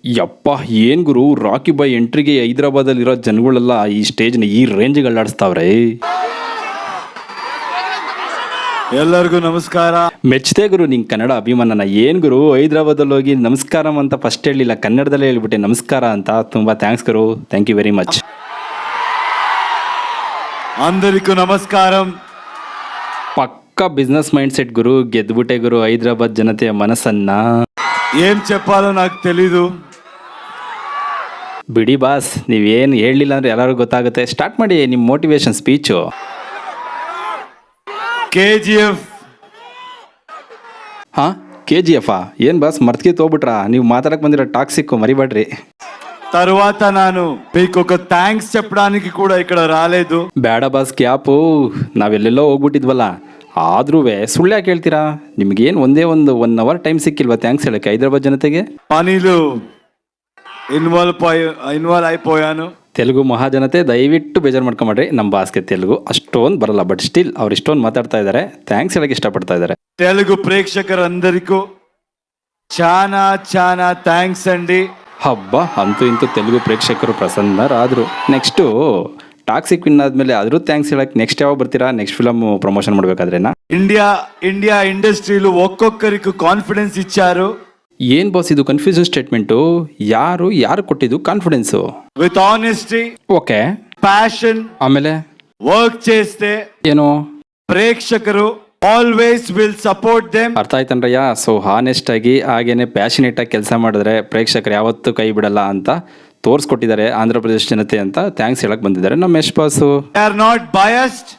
ಯಪ್ಪ ಏನ್ ಗುರು, ರಾಕಿ ಬಾಯ್ ಎಂಟ್ರಿಗೆ ಹೈದರಾಬಾದಲ್ಲಿರೋ ಜನಗಳೆಲ್ಲ ಈ ಸ್ಟೇಜ್ನ ಈ ರೇಂಜ್ಗೆ ಅಲ್ಲಾಡಿಸ್ತಾವ್ರೆ. ಎಲ್ಲರಿಗೂ ನಮಸ್ಕಾರ. ಮೆಚ್ಚತೆ ಗುರು ನಿಂಗೆ ಕನ್ನಡ ಅಭಿಮಾನನ. ಏನ್ ಗುರು, ಹೈದರಾಬಾದಲ್ಲಿ ಹೋಗಿ ನಮಸ್ಕಾರಂ ಅಂತ ಫಸ್ಟ್ ಹೇಳಿಲ್ಲ, ಕನ್ನಡದಲ್ಲೇ ಹೇಳ್ಬಿಟ್ಟೆ ನಮಸ್ಕಾರ ಅಂತ. ತುಂಬಾ ಥ್ಯಾಂಕ್ಸ್ ಗುರು, ಥ್ಯಾಂಕ್ ಯು ವೆರಿ ಮಚ್. అందరికీ నమస్కారం. ಪಕ್ಕ ಬಿಸ್ನೆಸ್ ಮೈಂಡ್ ಸೆಟ್ ಗುರು, ಗೆದ್ಬಿಟ್ಟೆ ಗುರು ಹೈದರಾಬಾದ್ ಜನತೆಯ ಮನಸ್ಸನ್ನ. ఏం చెప్పాలో నాకు తెలీదు. ಬಿಡಿ ಬಾಸ್, ನೀವೇನು ಹೇಳಲಿಲ್ಲ ಅಂದ್ರೆ ಎಲ್ಲರಿಗೂ ಗೊತ್ತಾಗುತ್ತೆ. ಸ್ಟಾರ್ಟ್ ಮಾಡಿ ನಿಮ್ಮ ಮೋಟಿವೇಶನ್ ಸ್ಪೀಚು. KGF ಹಾ, KGF ಏನು ಬಾಸ್ ಮರ್ತ್ಗೆ ತೋಗ್ಬಿಟ್ರಾ? ನೀವು ಮಾತಾಡಕ್ಕೆ ಬಂದಿರೋ ಟಾಕ್ಸಿಕ್ ಮರಿಬೇಡ್ರಿ. తర్వాత ನಾನು మీకు ఒక థ్యాంక్స్ చెప్పడానికి కూడా ఇక్కడ రాలేదు. ಬೇಡ ಬಾಸ್, ಕ್ಯಾಪು ನಾವೆಲ್ಲೆಲ್ಲೋ ಹೋಗ್ಬಿಟ್ಟಿದ್ವಲ್ಲ. ಆದ್ರೂ ಸುಳ್ಳು ಯಾಕೆ ಹೇಳ್ತೀರಾ? ನಿಮ್ಗೇನು ಒಂದೇ ಒಂದು 1 hour ಟೈಮ್ ಸಿಕ್ಕಿಲ್ವಾ ಥ್ಯಾಂಕ್ಸ್ ಹೇಳಕ್ಕೆ ಹೈದರಾಬಾದ್ ಜನತೆಗೆ? పనిలో ಇನ್ವಾಲ್ವ್ అయిపోయాను. ತೆಲುಗು ಮಹಾಜನತೆ ದಯವಿಟ್ಟು ಬೇಜಾರು ಮಾಡ್ಕೊಂಬೇಡ್ರಿ, ನಮ್ಮ ಬಾಸ್ಗೆ ತೆಲುಗು ಅಷ್ಟೊಂದು ಬರಲ್ಲ, ಬಟ್ ಸ್ಟಿಲ್ ಅವ್ರು ಇಷ್ಟೊಂದು ಮಾತಾಡ್ತಾ ಇದ್ದಾರೆ, ಥ್ಯಾಂಕ್ಸ್ ಹೇಳಕ್ಕೆ ಇಷ್ಟಪಡ್ತಾ ಇದ್ದಾರೆ. తెలుగు ప్రేక్షకులందరికీ చాలా చాలా థ్యాంక్స్ అండి. ಹಬ್ಬ, ಅಂತೂ ಇಂತೂ ತೆಲುಗು ಪ್ರೇಕ್ಷಕರು ಪ್ರಸನ್ನರಾದರು. ನೆಕ್ಸ್ಟು ಟಾಕ್ಸಿಕ್ ವಿನ್ ಆದಮೇಲೆ ಆದರೂ ಥ್ಯಾಂಕ್ಸ್ ಹೇಳಕ್ಕೆ ನೆಕ್ಸ್ಟ್ ಯಾವಾಗ ಬರ್ತೀರಾ? ನೆಕ್ಸ್ಟ್ ಫಿಲಮ್ ಪ್ರಮೋಷನ್ ಮಾಡಬೇಕಾದ್ರೇನಾ? ఇండియా ఇండస్ట్రీలో ఒక్కొక్కరికి కాన్ఫిడెన్స్ ఇచ్చారు. ಏನು ಬಾಸ್ ಇದು ಕನ್ಫ್ಯೂಷನ್ ಸ್ಟೇಟ್ಮೆಂಟು? ಯಾರು ಕೊಟ್ಟಿದ್ದು confidence? With honesty, okay, passion, ಆಮೇಲೆ వర్క్ చేస్తే ಏನು ಪ್ರೇಕ್ಷಕರು ಆಲ್ವೇಸ್ ವಿಲ್ ಸಪೋರ್ಟ್ ದೆಮ್. ಅರ್ಥ ಆಯ್ತನ್ರಯ್ಯ. ಸೊ ಹಾನೆಸ್ಟ್ ಆಗಿ ಹಾಗೇನೆ ಪ್ಯಾಷನೇಟ್ ಆಗಿ ಕೆಲಸ ಮಾಡಿದ್ರೆ ಪ್ರೇಕ್ಷಕರು ಯಾವತ್ತೂ ಕೈ ಬಿಡಲ್ಲ ಅಂತ ತೋರಿಸ್ಕೊಟ್ಟಿದ್ದಾರೆ ಆಂಧ್ರ ಪ್ರದೇಶ ಜನತೆ ಅಂತ ಥ್ಯಾಂಕ್ಸ್ ಹೇಳಕ್ ಬಂದಿದ್ದಾರೆ ನಮ್ಮ Yash boss. They are not biased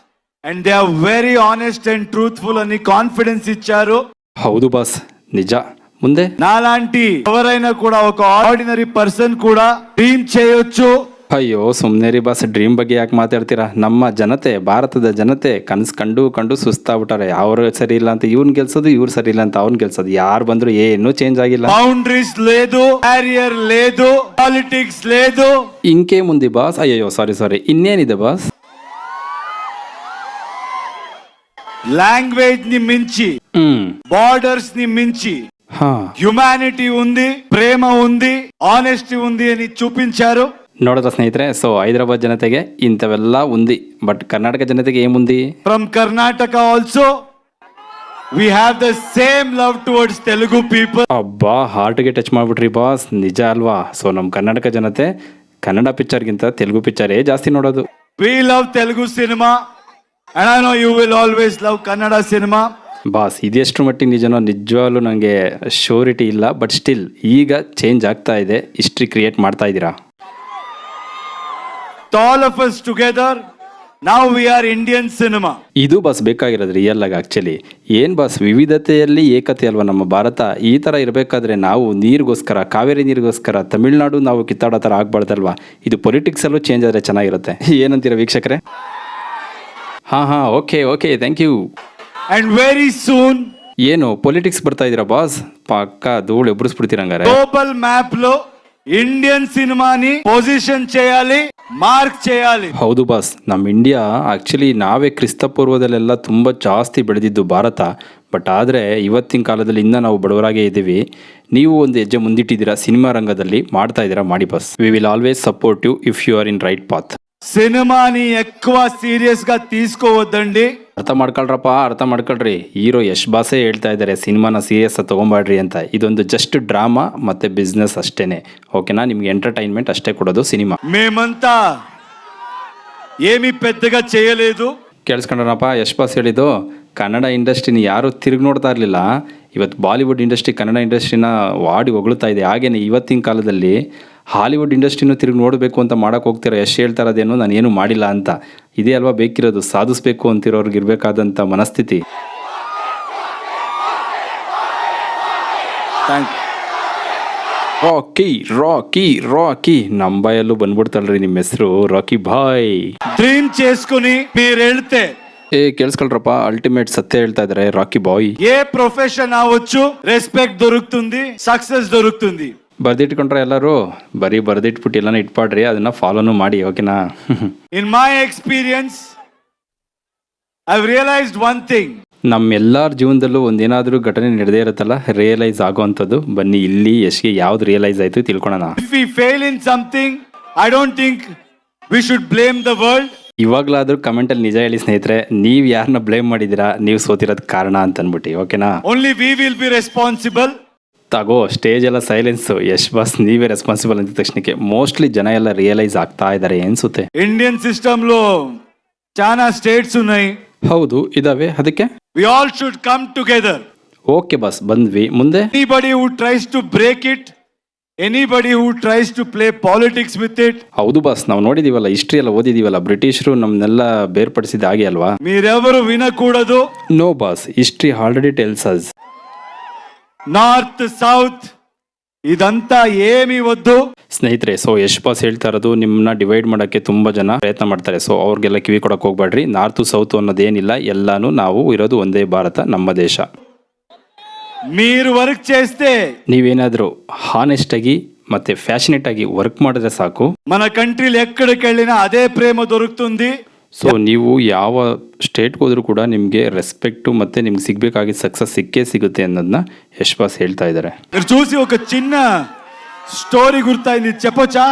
and they are very honest and truthful అని ಕಾನ್ಫಿಡೆನ್ಸ್ ಇచ్చారు. ಹೌದು ಬಾಸ್, ನಿಜ. ಮುಂದೆ నాలాంటి ఎవరైనా కూడా ఒక ఆర్డినరీ పర్సన్ కూడా డ్రీమ్ చేయొచ్చు. ಅಯ್ಯೋ ಸುಮ್ಮನೆ ರೀ ಬಾಸ್, ಡ್ರೀಮ್ ಬಗ್ಗೆ ಯಾಕೆ ಮಾತಾಡ್ತೀರಾ? ನಮ್ಮ ಜನತೆ, ಭಾರತದ ಜನತೆ ಕನಸು ಕಂಡು ಸುಸ್ತಾಗ್ಬಿಟ್ಟಾರೆ. ಅವ್ರು ಸರಿ ಇಲ್ಲ ಅಂತ ಇವ್ನ್ ಗೆಲ್ಸೋದು, ಇವ್ರು ಸರಿ ಇಲ್ಲ ಅಂತ ಅವ್ನ್ ಗೆಲ್ಸೋದು. ಯಾರು ಬಂದ್ರು ಏನೂ ಚೇಂಜ್ ಆಗಿಲ್ಲ. ಬೌಂಡ್ರೀಸ್ లేదు, ಬ್ಯಾರಿಯರ್ లేదు, ಪಾಲಿಟಿಕ್ಸ್ లేదు. ಇಂಕೆ ಮುಂದೆ ಬಾಸ್. ಅಯ್ಯೋ ಸಾರಿ, ಇನ್ನೇನಿದೆ ಬಾಸ್? లాంగ్వేజ్ ని మించి, బార్డర్స్ ని మించి హ్యుమానిటీ ఉంది, ప్రేమ ఉంది, ఆనెస్టీ ఉంది అని చూపించారు. ನೋಡಿದ್ರ ಸ್ನೇಹಿತರೆ, ಸೊ ಹೈದರಾಬಾದ್ ಜನತೆಗೆ ಇಂಥವೆಲ್ಲ ఉంది, ಬಟ್ ಕರ್ನಾಟಕ ಜನತೆಗೆ ಏಮುಂದಿ? From Karnataka also we have the same love towards Telugu people. ಅಬ್ಬಾ, ಹಾರ್ಟ್ಗೆ ಟಚ್ ಮಾಡ್ಬಿಟ್ರಿ ಬಾಸ್, ನಿಜ ಅಲ್ವಾ? ಸೊ ನಮ್ಮ ಕರ್ನಾಟಕ ಜನತೆ ಕನ್ನಡ ಪಿಕ್ಚರ್ಗಿಂತ ತೆಲುಗು ಪಿಕ್ಚರೇ ಜಾಸ್ತಿ ನೋಡೋದು. We love Telugu cinema and I know you will always love Kannada cinema. Boss, ಇದೆಷ್ಟು ಮಟ್ಟಿಗೆ ನಿಜನೋ ನಿಜವಾಗ್ಲೂ ನನಗೆ ಶ್ಯೂರಿಟಿ ಇಲ್ಲ, ಬಟ್ ಸ್ಟಿಲ್ ಈಗ ಚೇಂಜ್ ಆಗ್ತಾ ಇದೆ. ಹಿಸ್ಟ್ರಿ ಕ್ರಿಯೇಟ್ ಮಾಡ್ತಾ ಇದ್ದೀರಾ. all of us together now we are Indian cinema. ಇದು ಬಾಸ್ ಬೇಕಾಗಿರೋದು ರಿಯಲ್ ಆಗಿ. ಆಕ್ಚುಲಿ ಏನ್ ಬಾಸ್, ವಿವಿಧತೆಯಲ್ಲಿ ಏಕತೆ ಅಲ್ವಾ ನಮ್ಮ ಭಾರತ? ಈ ತರ ಇರಬೇಕಾದ್ರೆ ನಾವು ನೀರಿಗೋಸ್ಕರ, ಕಾವೇರಿ ನೀರಿಗೋಸ್ಕರ ತಮಿಳ್ನಾಡು ನಾವು ಕಿತ್ತಾಡೋ ಥರ ಆಗ್ಬಾರ್ದಲ್ವಾ? ಇದು ಪೊಲಿಟಿಕ್ಸ್ ಅಲ್ಲೂ ಚೇಂಜ್ ಆದರೆ ಚೆನ್ನಾಗಿರುತ್ತೆ. ಏನಂತೀರ ವೀಕ್ಷಕರೇ? ಹಾ, okay, thank you. and very soon ಏನು ಪೊಲಿಟಿಕ್ಸ್ ಬರ್ತಾ ಇದ್ದೀರಾ ಬಾಸ್? ಪಕ್ಕ ಧೂಳು ಎಬ್ಬರಿಸ್ಬಿಡ್ತೀರಂಗಾರೆ. ಗ್ಲೋಬಲ್ ಮ್ಯಾಪ್ లో ಇಂಡಿಯನ್ ಸಿನಿಮಾನಿ ಪೊಸಿಷನ್ చేయాలి, ಮಾರ್ಕ್ చేయాలి. ಹೌದು ಬಾಸ್, ನಮ್ಮ ಇಂಡಿಯಾ ಆಕ್ಚುಲಿ ನಾವೇ ಕ್ರಿಸ್ತಪೂರ್ವದಲ್ಲೆಲ್ಲ ತುಂಬ ಜಾಸ್ತಿ ಬೆಳೆದಿದ್ದು ಭಾರತ. ಬಟ್ ಆದರೆ ಇವತ್ತಿನ ಕಾಲದಲ್ಲಿ ಇನ್ನೂ ನಾವು ಬಡವರಾಗೇ ಇದ್ದೀವಿ. ನೀವು ಒಂದು ಹೆಜ್ಜೆ ಮುಂದಿಟ್ಟಿದ್ದೀರಾ ಸಿನಿಮಾ ರಂಗದಲ್ಲಿ, ಮಾಡ್ತಾ ಇದ್ದೀರಾ, ಮಾಡಿ boss. We will always support you if you are in right path. ಸಿನಿಮಾನಿ ఎక్కువ ಸೀರಿಯಸ್ గా తీసుకోవద్దండి. ಅರ್ಥ ಮಾಡ್ಕೊಳ್ರಿ. ಹೀರೋ ಯಶ್ ಬಾಸೇ ಹೇಳ್ತಾ ಇದ್ದಾರೆ ಸಿನಿಮಾನ ಸೀರಿಯಸ್ ತಗೊಂಬಾಡ್ರಿ ಅಂತ. ಇದೊಂದು ಜಸ್ಟ್ ಡ್ರಾಮಾ ಮತ್ತೆ ಬಿಸ್ನೆಸ್ ಅಷ್ಟೇನೆ, ಓಕೆನಾ? ನಿಮ್ಗೆ ಎಂಟರ್ಟೈನ್ಮೆಂಟ್ ಅಷ್ಟೇ ಕೊಡೋದು ಸಿನಿಮಾ. మేమంతా ఏమీ పెద్దగా చేయలేదు. ಕೇಳಿಸ್ಕೊಂಡ್ರಪ್ಪ, ಯಶ್ ಬಾಸ್ ಹೇಳಿದ್ದು ಕನ್ನಡ ಇಂಡಸ್ಟ್ರಿನ ಯಾರು ತಿರುಗಿ ನೋಡ್ತಾ ಇರಲಿಲ್ಲ. ಇವತ್ತು ಬಾಲಿವುಡ್ ಇಂಡಸ್ಟ್ರಿ ಕನ್ನಡ ಇಂಡಸ್ಟ್ರಿನ ವಾಡಿ ಹೊಗಳ್ತಾ ಇದೆ. ಹಾಗೇನೆ ಇವತ್ತಿನ ಕಾಲದಲ್ಲಿ ಹಾಲಿವುಡ್ ಇಂಡಸ್ಟ್ರಿನೂ ತಿರುಗಿ ನೋಡಬೇಕು ಅಂತ ಮಾಡೋಕೆ ಹೋಗ್ತೀರ. ಯಶ್ ಹೇಳ್ತಾ ಇರೋದೇನು ನಾನು ಏನೂ ಮಾಡಿಲ್ಲ ಅಂತ. ಇದೇ ಅಲ್ವಾ ಬೇಕಿರೋದು, ಸಾಧಿಸ್ಬೇಕು ಅಂತಿರೋರ್ಗೆ ಇರಬೇಕಾದಂಥ ಮನಸ್ಥಿತಿ. ರಾಕಿ ನಮ್ಮ ಬಾಯಲ್ಲೂ ಬಂದ್ಬಿಡ್ತಲ್ರಿ ನಿಮ್ಮ ಹೆಸರು, ರಾಕಿ ಬಾಯ್. ಡ್ರೀಮ್ చేసుకుని మీరు వెళ్తే ಕೇಳಿಸ್ಕೊಳ್ರಪ್ಪ, ಅಲ್ಟಿಮೇಟ್ ಸತ್ಯ ಹೇಳ್ತಾ ಇದಾರೆ ರಾಕಿ ಬಾಯ್. ఏ ప్రొఫెషన్ అవ్వచ్చు, రెస్పెక్ట్ దొరుకుతుంది, సక్సెస్ దొరుకుతుంది. ಬರ್ದಿಟ್ಕೊಂಡ್ರೆ ಎಲ್ಲರೂ ಬರ್ದಿಟ್ಬಿಟ್ಟು ಎಲ್ಲಾನು ಇಟ್ಪಾಡ್ರಿ, ಅದನ್ನ ಫಾಲೋನು ಮಾಡಿ, ಓಕೆನಾ? In my experience I realised one thing. ನಮ್ಮೆಲ್ಲರ ಜೀವನದಲ್ಲೂ ಒಂದೇನಾದರೂ ಘಟನೆ ನಡೆದೇ ಇರುತ್ತಲ್ಲ, ರಿಯಲೈಸ್ ಆಗೋವಂಥದ್ದು. ಬನ್ನಿ ಇಲ್ಲಿ ಯಶ್ಗೆ ಯಾವ್ದು ರಿಯಲೈಸ್ ಆಯಿತು ತಿಳ್ಕೊಳೋಣ. If we fail in something, I don't think we should blame the world. ಇವಾಗಲಾದರೂ ಕಮೆಂಟಲ್ಲಿ ನಿಜ ಹೇಳಿ ಸ್ನೇಹಿತರೆ, ನೀವು ಯಾರನ್ನ ಬ್ಲೇಮ್ ಮಾಡಿದ್ದೀರಾ, ನೀವು ಸೋತಿರೋದು ಕಾರಣ ಅಂತ ಅಂದ್ಬಿಟ್ಟು, ಓಕೆನಾ? Only we will be responsible. ತಗೋ ಸ್ಟೇಜ್ ಎಲ್ಲ ಸೈಲೆನ್ಸು. ಯಶ್ ಬಾಸ್ ನೀವೇ ರೆಸ್ಪಾನ್ಸಿಬಲ್ ಅಂದ ತಕ್ಷಣಕ್ಕೆ ಮೋಸ್ಟ್ಲಿ ಜನ ಎಲ್ಲ ರಿಯಲೈಸ್ ಆಗ್ತಾ ಇದ್ದಾರೆ ಅನ್ಸುತ್ತೆ. ఇండియన్ సిస్టమ్ లో చాలా స్టేట్స్ ఉన్నాయి. ಹೌದು ಇದಾವೆ, ಅದಕ್ಕೆ We all should come together. Okay boss ಬಂದ್ವಿ. ಮುಂದೆ Anybody who tries to break it, anybody who tries to play politics with it, ಹೌದು ಬಾಸ್, ನಾವು ನೋಡಿದೀವಲ್ಲ, ಹಿಸ್ಟ್ರಿ ಎಲ್ಲ ಓದಿದೀವಲ್ಲ, ಬ್ರಿಟಿಷರು ನಮ್ಮನ್ನೆಲ್ಲ ಬೇರ್ಪಡಿಸಿದ ಹಾಗೆ ಅಲ್ವಾ? మీరెవరు వినకూడదు. No boss, history already tells us. North south ఇదంతా ఏమీ వద్దు. ಸ್ನೇಹಿತರೆ, ಸೊ ಯಶ್ ಬಾಸ್ ಹೇಳ್ತಾ ಇರೋದು, ನಿಮ್ಮನ್ನ ಡಿವೈಡ್ ಮಾಡೋಕ್ಕೆ ತುಂಬ ಜನ ಪ್ರಯತ್ನ ಮಾಡ್ತಾರೆ. ಸೊ ಅವ್ರಿಗೆಲ್ಲ ಕಿವಿ ಕೊಡಕ್ಕೆ ಹೋಗ್ಬೇಡ್ರಿ. ನಾರ್ತು ಸೌತ್ ಅನ್ನೋದೇನಿಲ್ಲ, ಎಲ್ಲಾನು ನಾವು ಇರೋದು ಒಂದೇ ಭಾರತ, ನಮ್ಮ ದೇಶ. మీరు వర్క్ చేస్తే, ನೀವೇನಾದರೂ ಹಾನೆಸ್ಟ್ ಆಗಿ ಮತ್ತೆ ಫ್ಯಾಷನೇಟ್ ಆಗಿ ವರ್ಕ್ ಮಾಡಿದ್ರೆ ಸಾಕು. మన కంట్రీలు ఎక్కడికి వెళ్ళినా అదే ప్రేమ దొరుకుతుంది. ಸೊ ನೀವು ಯಾವ ಸ್ಟೇಟ್ಗೆ ಹೋದ್ರೂ ಕೂಡ ನಿಮಗೆ ರೆಸ್ಪೆಕ್ಟು ಮತ್ತು ನಿಮ್ಗೆ ಸಿಗಬೇಕಾಗಿದ್ದ ಸಕ್ಸಸ್ ಸಿಕ್ಕೇ ಸಿಗುತ್ತೆ ಅನ್ನೋದನ್ನ ಯಶ್ ಬಾಸ್ ಹೇಳ್ತಾ ಇದ್ದಾರೆ. మీరు చూసి ఒక చిన్న స్టోరీ గుర్తయింది, చెప్పొచ్చా?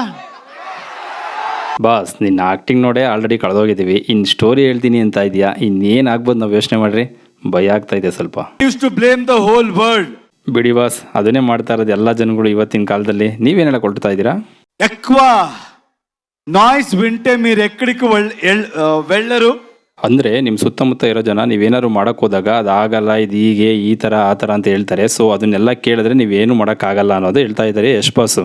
ಬಾಸ್ ನಿನ್ನ ಆ್ಯಕ್ಟಿಂಗ್ ನೋಡೇ ಆಲ್ರೆಡಿ ಕಳೆದೋಗಿದ್ದೀವಿ, ಇನ್ನು ಸ್ಟೋರಿ ಹೇಳ್ತೀನಿ ಅಂತ ಇದೆಯಾ? ಇನ್ನೇನು ಆಗ್ಬೋದು, ನಾವು ಯೋಚನೆ ಮಾಡ್ರಿ, ಭಯ ಆಗ್ತಾ ಇದೆ ಸ್ವಲ್ಪ. Used to blame the whole world. ಬಿಡಿ ಬಾಸ್, ಅದನ್ನೇ ಮಾಡ್ತಾ ಇರೋದು ಎಲ್ಲ ಜನಗಳು ಇವತ್ತಿನ ಕಾಲದಲ್ಲಿ. ನೀವೇನೆಲ್ಲ ಕೊಡ್ತಾ ಇದ್ದೀರಾ? ఎక్కువ నాయిస్ వింటే మీరు ఎక్కడికి వెళ్ళరు. ಅಂದರೆ ನಿಮ್ಮ ಸುತ್ತಮುತ್ತ ಇರೋ ಜನ ನೀವೇನಾದ್ರು ಮಾಡೋಕ್ಕೆ ಹೋದಾಗ ಅದಾಗಲ್ಲ, ಇದು ಹೀಗೆ ಈ ಥರ ಆ ಥರ ಅಂತ ಹೇಳ್ತಾರೆ. ಸೊ ಅದನ್ನೆಲ್ಲ ಕೇಳಿದ್ರೆ ನೀವೇನು ಮಾಡೋಕ್ಕಾಗಲ್ಲ ಅನ್ನೋದು ಹೇಳ್ತಾ ಇದ್ದಾರೆ ಯಶ್ ಬಾಸು.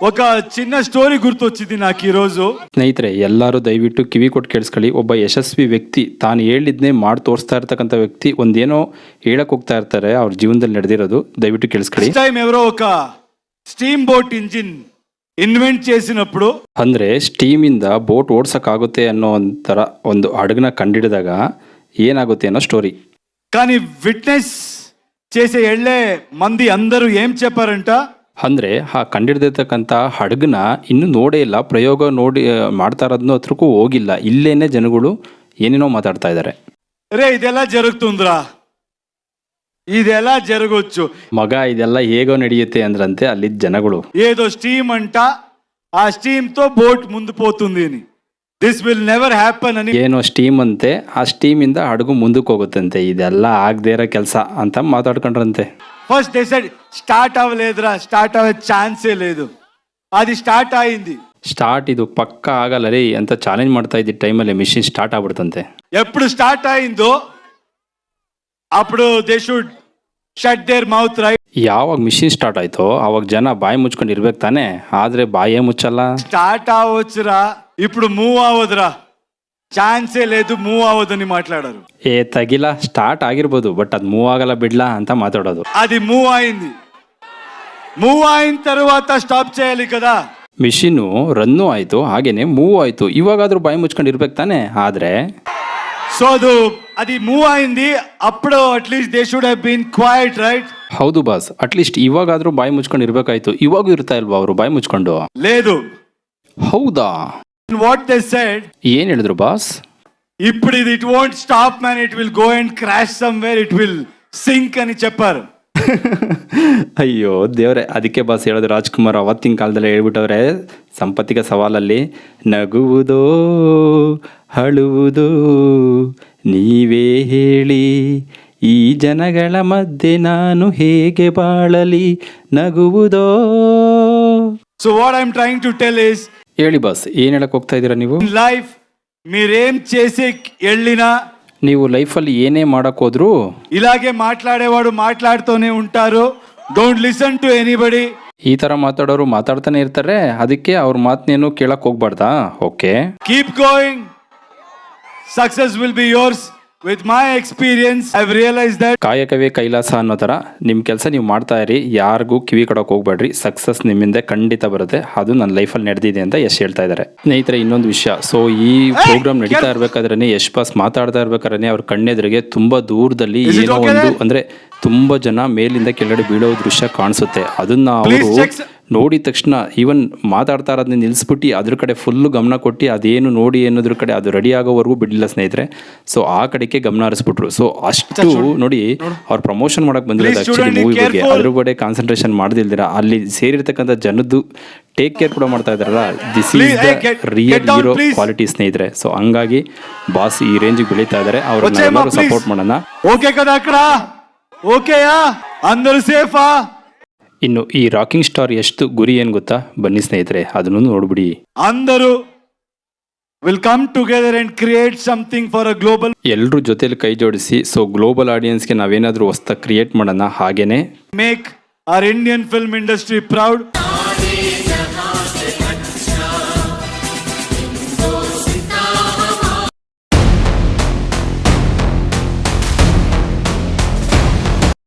ఒక చిన్న స్టోరీ గుర్తొచ్చింది నాకు ఈరోజు. ಸ್ನೇಹಿತರೆ, ಎಲ್ಲರೂ ದಯವಿಟ್ಟು ಕಿವಿ ಕೊಟ್ಟು ಕೇಳಿಸ್ಕೊಳ್ಳಿ. ಒಬ್ಬ ಯಶಸ್ವಿ ವ್ಯಕ್ತಿ ತಾನು ಹೇಳಿದ್ನೇ ಮಾಡಿ ತೋರಿಸ್ತಾ ಇರ್ತಕ್ಕಂಥ ವ್ಯಕ್ತಿ ಒಂದೇನೋ ಹೇಳಕ್ಕೆ ಹೋಗ್ತಾ ಇರ್ತಾರೆ, ಅವ್ರ ಜೀವನದಲ್ಲಿ ನಡೆದಿರೋದು. ದಯವಿಟ್ಟು ಕೇಳಿಸ್ಕೊಳ್ಳಿ. టైం ఎవరో ఒక స్టీమ్ బోట్ ఇంజిన్ ಇನ್ವೆಂಟ್ చేసినప్పుడు, ಅಂದರೆ ಸ್ಟೀಮಿಂದ ಬೋಟ್ ಓಡ್ಸೋಕ್ಕಾಗುತ್ತೆ ಅನ್ನೋ ಒಂಥರ ಒಂದು ಹಡಗನ್ನ ಕಂಡಿಡಿದಾಗ ಏನಾಗುತ್ತೆ ಅನ್ನೋ ಸ್ಟೋರಿ. కానీ విట్నెస్ చేసే ఎళ్ళే మంది అందరూ ఏం చెప్పారంట? ಅಂದರೆ ಆ ಕಂಡಿಡ್ದಿರ್ತಕ್ಕಂಥ ಹಡಗನ್ನ ಇನ್ನೂ ನೋಡೇ ಇಲ್ಲ, ಪ್ರಯೋಗ ನೋಡಿ ಮಾಡ್ತಾ ಇರೋದನ್ನ ಹತ್ರಕ್ಕೂ ಹೋಗಿಲ್ಲ. ಇಲ್ಲೇನೆ ಜನಗಳು ಏನೇನೋ ಮಾತಾಡ್ತಾ ಇದ್ದಾರೆ. రే ಇದೆಲ್ಲ జరుగుతుందిరా, ಇದೆಲ್ಲ జరగొచ్చు ಮಗ, ಇದೆಲ್ಲ ಹೇಗೋ ನಡೆಯುತ್ತೆ ಅಂದ್ರಂತೆ ಅಲ್ಲಿದ್ದ ಜನಗಳು. ఏదో స్టీమ్ అంట, ఆ స్టీమ్ తో బోట్ ముందు పోతుంది అని. దిస్ విల్ నెవర్ హ్యాపన్ అని. ಏನೋ ಸ್ಟೀಮ್ ಅಂತೆ, ಆ ಸ್ಟೀಮಿಂದ ಹಡಗು ಮುಂದಕ್ಕೆ ಹೋಗುತ್ತಂತೆ. ಇದೆಲ್ಲ ಆಗದೇ ಇರೋ ಕೆಲಸ ಅಂತ ಮಾತಾಡ್ಕೊಂಡ್ರಂತೆ. ఫస్ట్ దే సెడ్ స్టార్ట్ అవ్వలేదురా, స్టార్ట్ అవ్వే ఛాన్సే లేదు. అది స్టార్ట్ అయింది. ಸ್ಟಾರ್ಟ್ ಇದು ಪಕ್ಕ ಆಗಲ್ಲ ರೀ ಅಂತ ಚಾಲೆಂಜ್ ಮಾಡ್ತಾ ಇದ್ದ ಟೈಮಲ್ಲಿ ಮಿಷಿನ್ ಸ್ಟಾರ್ಟ್ ಆಗ್ಬಿಡ್ತಂತೆ. ఎప్పుడు స్టార్ట్ అయిందో అప్పుడు they should shut there mouth, right? ಯಾವಾಗ ಮಿಷಿನ್ ಸ್ಟಾರ್ಟ್ ಆಯ್ತೋ ಅವಾಗ ಜನ ಬಾಯಿ ಮುಚ್ಕೊಂಡು ಇರ್ಬೇಕು ತಾನೆ, ಆದ್ರೆ ಬಾಯೇ ಮುಚ್ಚಲ್ಲ. స్టార్ట్ అవ్వచ్చురా, ఇప్పుడు మూవ్ అవ్వదురా, ఛాన్సే లేదు, మూవ్ అవ్వదని మాట్లాడారు. ಏ ತಗಿಲ, ಸ್ಟಾರ್ಟ್ ಆಗಿರ್ಬೋದು ಬಟ್ ಅದು ಮೂವ್ ಆಗಲ್ಲ ಬಿಡ್ಲಾ ಅಂತ ಮಾತಾಡೋದು. అది మూవ్ అయింది. మూవ్ అయిన తర్వాత స్టాప్ చేయాలి కదా. ಮಿಷಿನ್ನು ರನ್ನು ಆಯ್ತು, ಹಾಗೇನೆ ಮೂವ್ ಆಯ್ತು. ಇವಾಗಾದ್ರೂ ಬಾಯಿ ಮುಚ್ಕೊಂಡು ಇರ್ಬೇಕು ತಾನೆ, ಆದ್ರೆ సో అది మూవ్ అయింది. అప్పుడు at least they should have been quiet, right? ಹೌದು ಬಾಸ್, ಅಟ್ಲೀಸ್ಟ್ ಇವಾಗಾದ್ರೂ ಬಾಯಿ ಮುಚ್ಕೊಂಡು ಇರ್ಬೇಕಾಯ್ತು. ಇವಾಗೂ ಇರ್ತಾ ಇಲ್ವಾ ಅವರು ಬಾಯಿ ಮುಚ್ಕೊಂಡು? లేదు. ಹೌದಾ? వాట్ దే సెడ్, ಏನ್ ಹೇಳಿದ್ರು ಬಾಸ್? ఇప్పుడు ఇది it won't stop man, it will go and crash somewhere, it will sink అని చెప్పారు. ಅಯ್ಯೋ ದೇವ್ರೆ, ಅದಕ್ಕೆ ಬಾಸ್ ಹೇಳೋದು, ರಾಜ್ಕುಮಾರ್ ಅವತ್ತಿನ ಕಾಲದಲ್ಲಿ ಹೇಳ್ಬಿಟ್ಟವ್ರೆ ಸಂಪತ್ತಿಗೆ ಸವಾಲಲ್ಲಿ, ನಗುವುದೋ ಅಳುವುದೋ ನೀವೇ ಹೇಳಿ, ಈ ಜನಗಳ ಮಧ್ಯೆ ನಾನು ಹೇಗೆ ಬಾಳಲಿ, ನಗುವುದೋ. So what I'm trying to tell us, ಹೇಳಿ ಬಾಸ್, ಏನು ಹೇಳಕ್ಕೆ ಹೋಗ್ತಾ ಇದ್ದೀರಾ ನೀವು? ఇన్ లైఫ్ మీరేం చేసి వెళ్ళినా, ನೀವು ಲೈಫಲ್ಲಿ ಏನೇ ಮಾಡಕ್ ಹೋದ್ರು ఇలాగే మాట్లాడేవాడు మాట్లాడుతూనే ఉంటారు. Don't listen to anybody. ಈ ಥರ ಮಾತಾಡೋರು ಮಾತಾಡ್ತಾನೆ ಇರ್ತಾರೆ, ಅದಕ್ಕೆ ಅವ್ರ ಮಾತನ್ನೇನು ಕೇಳಕ್ಕೆ ಹೋಗ್ಬಾರ್ದಾ? Okay, keep going, success will be yours. With my experience I have realised that ಕಾಯಕವೇ ಕೈಲಾಸ ಅನ್ನೋ ಥರ ನಿಮ್ಮ ಕೆಲಸ ನೀವು ಮಾಡ್ತಾ ಇರಿ, ಯಾರಿಗೂ ಕಿವಿ ಕೊಡೋಕೆ ಹೋಗ್ಬೇಡ್ರಿ, ಸಕ್ಸಸ್ ನಿಮ್ಮಿಂದ ಖಂಡಿತ ಬರುತ್ತೆ. ಅದು ನನ್ನ ಲೈಫಲ್ಲಿ ನಡೆದಿದೆ ಅಂತ ಯಶ್ ಹೇಳ್ತಾ ಇದ್ದಾರೆ. ಸ್ನೇಹಿತರೆ, ಇನ್ನೊಂದು ವಿಷಯ, ಸೊ ಈ ಪ್ರೋಗ್ರಾಮ್ ನಡೀತಾ ಇರ್ಬೇಕಾದ್ರೆ ಯಶ್ ಬಾಸ್ ಮಾತಾಡ್ತಾ ಇರ್ಬೇಕಾದ್ರೆ ಅವ್ರ ಕಣ್ಣೆದುರಿಗೆ ತುಂಬ ದೂರದಲ್ಲಿ ಏನೋ ಒಂದು ಅಂದರೆ ತುಂಬ ಜನ ಮೇಲಿಂದ ಕೆಳಗಡೆ ಬೀಳೋ ದೃಶ್ಯ ಕಾಣಿಸುತ್ತೆ. ಅದನ್ನ ಅವರು ನೋಡಿದ ತಕ್ಷಣ ಈವನ್ ಮಾತಾಡ್ತಾ ಇರೋದನ್ನ ನಿಲ್ಲಿಸ್ಬಿಟ್ಟು ಅದ್ರ ಕಡೆ ಫುಲ್ಲು ಗಮನ ಕೊಟ್ಟು ಅದೇನು ನೋಡಿ ಅನ್ನೋದ್ರ ಕಡೆ ಅದು ರೆಡಿ ಆಗೋವರೆಗೂ ಬಿಡಲಿಲ್ಲ ಸ್ನೇಹಿತರೆ. ಸೊ ಆ ಕಡೆಗೆ ಗಮನ ಹರಿಸ್ಬಿಟ್ರು. ಸೊ ಅಷ್ಟು ನೋಡಿ ಅವ್ರು ಪ್ರಮೋಷನ್ ಮಾಡಕ್ಕೆ ಬಂದಿರೋದು ಆ್ಯಕ್ಚುಲಿ ಮೂವಿ ಬಗ್ಗೆ, ಅದ್ರ ಬಗ್ಗೆ ಕಾನ್ಸಂಟ್ರೇಷನ್ ಮಾಡದಿಲ್ದಿರ ಅಲ್ಲಿ ಸೇರಿರ್ತಕ್ಕಂಥ ಜನದ್ದು ಟೇಕ್ ಕೇರ್ ಕೂಡ ಮಾಡ್ತಾ ಇದ್ದಾರಲ್ಲ, this is the real hero quality ಸ್ನೇಹಿತರೆ. ಸೊ ಹಂಗಾಗಿ ಬಾಸ್ ಈ ರೇಂಜಿಗೆ ಬೆಳೀತಾ ಇದ್ದಾರೆ, ಅವ್ರನ್ನ ಎಲ್ಲರೂ ಸಪೋರ್ಟ್ ಮಾಡೋಣ. ఓకే కదా అక్కడ ఓకేయా అందరూ సేఫా? ಇನ್ನು ಈ ರಾಕಿಂಗ್ ಸ್ಟಾರ್ ಎಷ್ಟು ಗುರಿ ಏನು ಗೊತ್ತಾ? ಬನ್ನಿ ಸ್ನೇಹಿತರೆ ಅದನ್ನು ನೋಡ್ಬಿಡಿ. అందరూ will come together and create something for a global. ಎಲ್ಲರೂ ಜೊತೆಲಿ ಕೈ ಜೋಡಿಸಿ ಸೊ ಗ್ಲೋಬಲ್ ಆಡಿಯನ್ಸ್ಗೆ ನಾವೇನಾದರೂ ಹೊಸ್ದಾಗಿ ಕ್ರಿಯೇಟ್ ಮಾಡೋಣ, ಹಾಗೇನೆ make our Indian film industry proud.